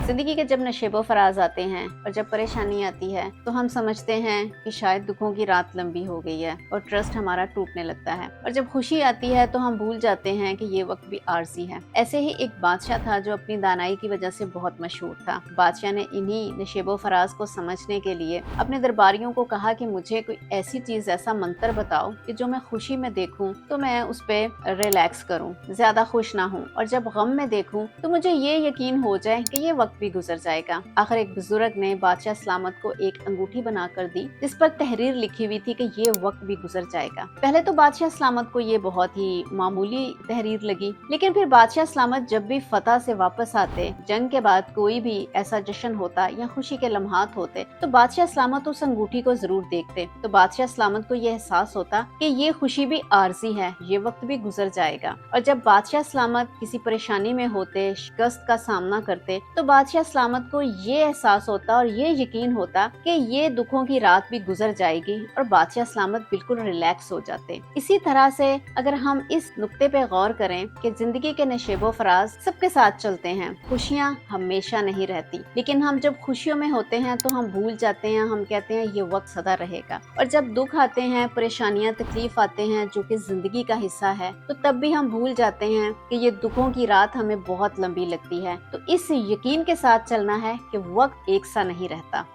जिंदगी के जब नशेबो फराज आते हैं और जब परेशानी आती है तो हम समझते हैं कि शायद दुखों की रात लंबी हो गई है और ट्रस्ट हमारा टूटने लगता है, और जब खुशी आती है तो हम भूल जाते हैं कि ये वक्त भी आरजी है। ऐसे ही एक बादशाह था जो अपनी दानाई की वजह से बहुत मशहूर था। बादशाह ने इन्हीं नशेबो फराज को समझने के लिए अपने दरबारियों को कहा कि मुझे कोई ऐसी चीज, ऐसा मंत्र बताओ कि जो मैं खुशी में देखूं तो मैं उस पे रिलैक्स करूं, ज्यादा खुश ना हूं, और जब गम में देखूं तो मुझे ये यकीन हो जाए कि ये वक्त भी गुजर जाएगा। आखिर एक बुजुर्ग ने बादशाह सलामत को एक अंगूठी बनाकर दी जिस पर तहरीर लिखी हुई थी कि ये वक्त भी गुजर जाएगा। पहले तो बादशाह सलामत को ये बहुत ही मामूली तहरीर लगी, लेकिन फिर बादशाह सलामत जब भी फतह से वापस आते, जंग के बाद कोई भी ऐसा जश्न होता या खुशी के लम्हात होते, तो बादशाह सलामत उस अंगूठी को जरूर देखते। तो बादशाह सलामत को ये एहसास होता कि ये खुशी भी आरजी है, ये वक्त भी गुजर जाएगा। और जब बादशाह सलामत किसी परेशानी में होते, शिकस्त का सामना करते, तो बादशाह सलामत को ये एहसास होता और ये यकीन होता कि ये दुखों की रात भी गुजर जाएगी, और बादशाह सलामत बिल्कुल रिलैक्स हो जाते। इसी तरह से अगर हम इस नुक्ते पे गौर करें कि जिंदगी के नशेबो फराज सबके साथ चलते हैं, खुशियाँ हमेशा नहीं रहती, लेकिन हम जब खुशियों में होते हैं तो हम भूल जाते हैं, हम कहते हैं ये वक्त सदा रहेगा। और जब दुख आते हैं, परेशानियां, तकलीफ आते हैं जो कि जिंदगी का हिस्सा है, तो तब भी हम भूल जाते हैं कि ये दुखों की रात हमें बहुत लंबी लगती है। तो इस यकीन के साथ चलना है कि वक्त एक सा नहीं रहता।